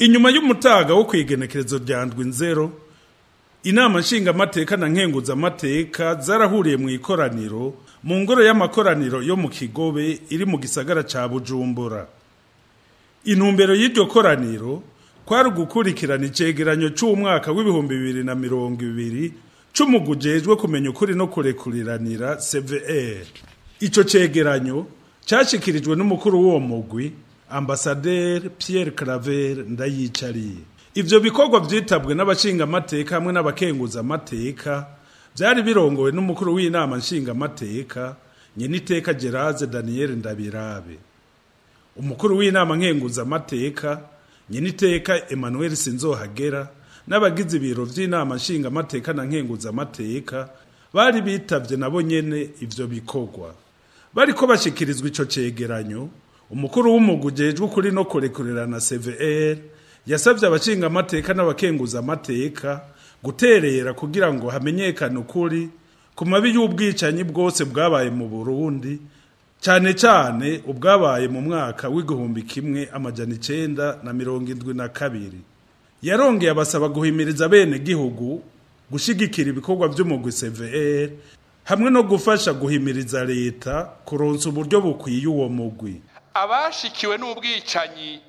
Inyuma y'umutaga wo kwigenekerezo rya ndwi nzero, inama nshingamateka na nkenguzamateka zarahuriye mu ikoraniro mu ngoro y'amakoraniro yo mu Kigobe iri mu gisagara ca Bujumbura. Intumbero y'iryo koraniro kwari gukurikirana icegeranyo c'umwaka w'ibihumbi 2020 c'umugujejwe kumenya ukuri no kurekuriranira CVR. Ico cegeranyo cashikirijwe n'umukuru w'uwo mugwi Ambassadeur Pierre Claver Ndayicariye. Ivyo bikorwa vyitabwe n'abashinga amateka hamwe n'abakenguza amateka byari birongowe n'umukuru w'inama nshinga amateka Nyeniteka Geraze Daniel Ndabirabe. Umukuru w'inama nkenguza amateka Nyeniteka Emmanuel Sinzohagera n'abagize ibiro vy'inama nshinga amateka na nkenguza amateka bari bitavye nabo nyene ivyo bikorwa. Bariko bashikirizwa ico cegeranyo, umukuru w'umugujejwe kuri no kurekurerana CVR yasavye abashinga amateka n'abakenguza amateka guterera kugira ngo hamenyekane ukuri ku mabi y'ubwicanyi bwose bwabaye mu Burundi, cyane cyane ubwabaye mu mwaka w'igihumbi kimwe amajana 972. Yarongeye abasaba guhimiriza bene gihugu gushigikira ibikorwa by'umugwi CVR hamwe no gufasha guhimiriza leta kuronsa uburyo bukwiye uwo mugwi. Abashikiwe n'ubwicanyi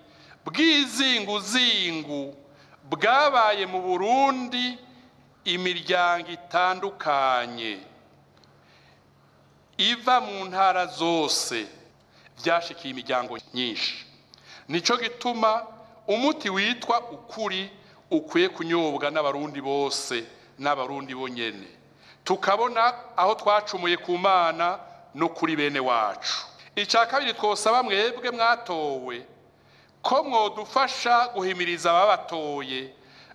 bw'izinguzingu bwabaye mu Burundi, imiryango itandukanye iva mu ntara zose byashikiye imiryango nyinshi. Nico gituma umuti witwa ukuri ukwiye kunyobwa n'abarundi bose n'abarundi bonyene, tukabona aho twacumuye ku Mana no kuri bene wacu. Ica kabiri twosaba mwebwe mwatowe ko mwodufasha guhimiriza ababatoye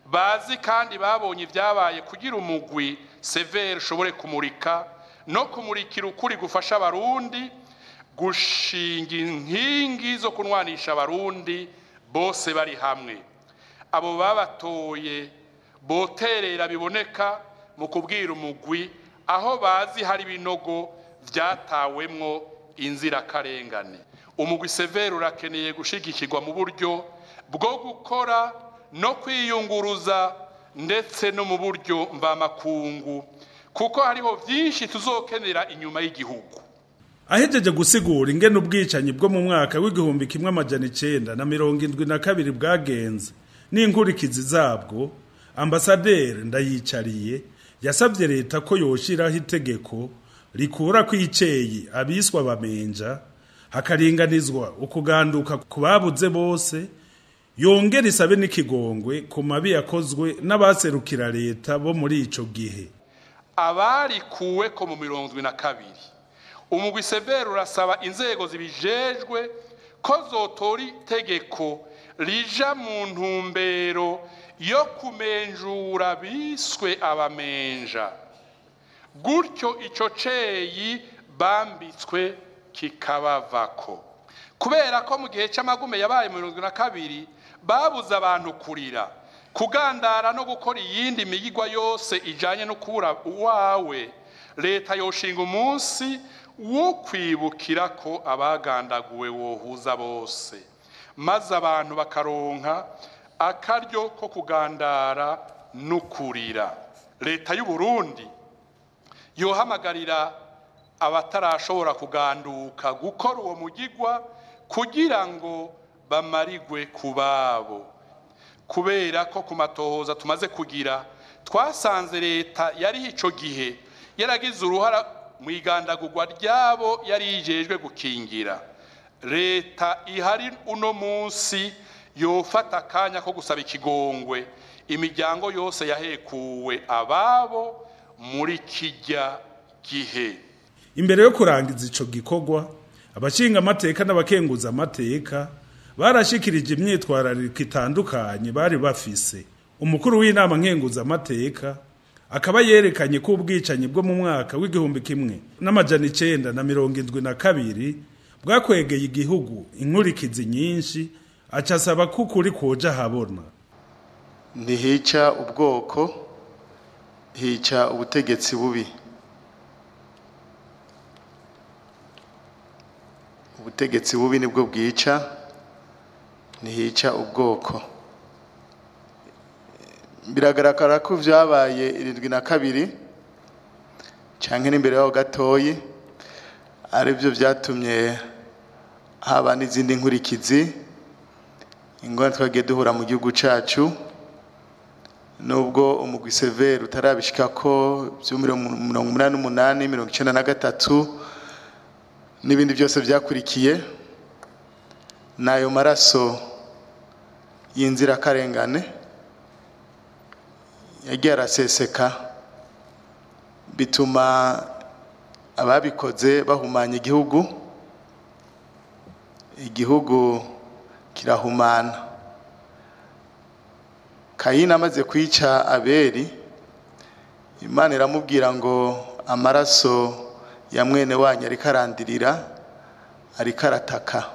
bazi kandi babonye ibyabaye kugira umugwi CVR ushobore kumurika no kumurikira ukuri gufasha abarundi gushinga inkingi zo kunwanisha abarundi bose bari hamwe. Abo babatoye boterera biboneka mu kubwira umugwi aho bazi hari binogo vyatawemwo inzira karengane. Umugwi CVR urakeneye gushigikirwa mu buryo bwo gukora no kwiyunguruza ndetse no mu buryo mvamakungu, kuko hariho vyinshi tuzokenera inyuma y'igihugu. Ahejeje gusigura ingene ubwicanyi bwo mu mwaka w'igihumbi kimwe amajana 972 bwagenze n'inkurikizi zabwo, Ambassadeur Ndayicariye yasabye leta ko yoshiraho itegeko rikura kwiceyi abiswa bamenja, hakaringanizwa ukuganduka kubabuze bose, yongera isabe n'ikigongwe ku mabi yakozwe n'abaserukira leta bo muri ico gihe. Abari kuwe ko mu 72 umugwi CVR urasaba inzego zibijejwe ko zotora itegeko rija mu ntumbero yo kumenjura biswe abamenja, gutyo ico ceyi bambitswe kikabavako. Kubera ko mu gihe c'amagume yabaye mu 72 babuze abantu kurira, kugandara no gukora iyindi migigwa yose ijanye no kubura uwawe, leta yoshinga umunsi wo kwibukira ko abagandaguwe wohuza bose, maze abantu bakaronka akaryo ko kugandara no kurira. Leta y'u Burundi yohamagarira abatarashobora kuganduka gukora uwo mugigwa kugira ngo bamarigwe kubabo. Kubera ko ku matohoza tumaze kugira twasanze leta yari ico gihe yaragize uruhara mu igandagurwa ryabo yari yijejwe gukingira. Leta ihari uno munsi yofata akanya ko gusaba ikigongwe imiryango yose yahekuwe ababo muri kijya gihe. Imbere yo kurangiza ico gikorwa, abashinga amateka n'abakenguza amateka barashikirije imyitwarariko itandukanye bari bafise. Umukuru w'inama nkenguza amateka akaba yerekanye ko ubwicanyi bwo mu mwaka w'igihumbi kimwe n'amajana 972 bwakwegeye igihugu inkurikizi nyinshi, acasaba ko kuri koja habona. Ntihica ubwoko, hica ubutegetsi bubi. Ubutegetsi bubi nibwo bwica, ntihica ubwoko. biragaragara ko vyabaye 72 canke n'imbere yaho gatoyi arivyo vyatumye haba n'izindi nkurikizi ingorane twagiye duhura mu gihugu cacu nubwo umugwi severe utarabishikako $88 93 n'ibindi byose vyakurikiye nayo maraso y'inzira karengane yagiye araseseka bituma ababikoze bahumanya igihugu kirahumana. Kayini amaze kwica Abeli, Imana iramubwira ngo amaraso ya mwene wanyu ariko arandirira ariko arataka.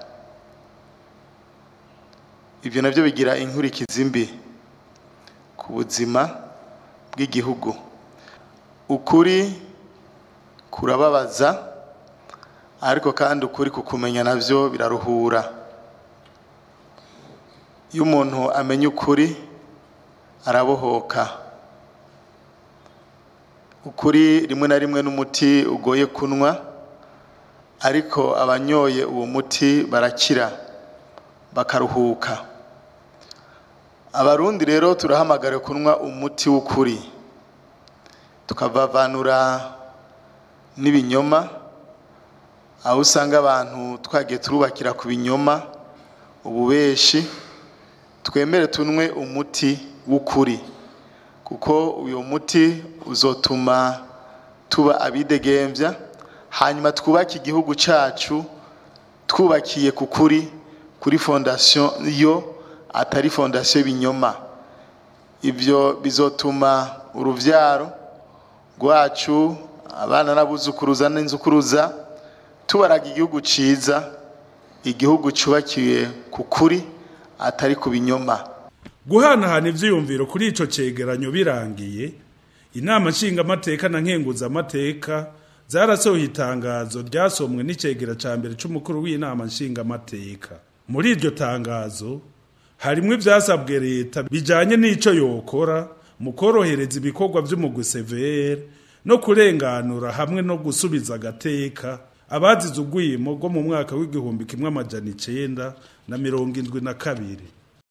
Ibyo navyo bigira inkurikizi mbi ku buzima bw'igihugu. Ukuri kurababaza ariko kandi ukuri kukumenya navyo biraruhura. Iyo umuntu amenya ukuri arabohoka. Ukuri rimwe na rimwe n'umuti ugoye kunwa ariko abanyoye uwo muti barakira bakaruhuka. Abarundi rero turahamagara kunwa umuti w'ukuri tukabavanura n'ibinyoma, aho usanga abantu twagiye turubakira ku binyoma ububeshi. Twemere tunwe umuti w'ukuri kuko uyo muti uzotuma tuba abidegembya, hanyuma twubake igihugu cacu twubakiye ku kuri, kuri fondation yo atari fondation y'ibinyoma. Ibyo bizotuma uruvyaro rwacu, abana n'abuzukuruza n'inzukuruza, tubaraga igihugu ciza, igihugu cubakiye ku kuri atari ku binyoma. Guhanahana ivyiyumviro kuri ico cegeranyo birangiye, inama nshingamateka na nkenguzamateka zarasohoye itangazo ryasomwe n'icegera ca mbere c'umukuru w'inama nshingamateka. Muri iryo tangazo harimwo ivyasabwe leta bijanye n'ico yokora mu korohereza ibikorwa vy'umugwi severe no kurenganura hamwe no gusubiza agateka abazize urwimo rwo mu mwaka w'1972.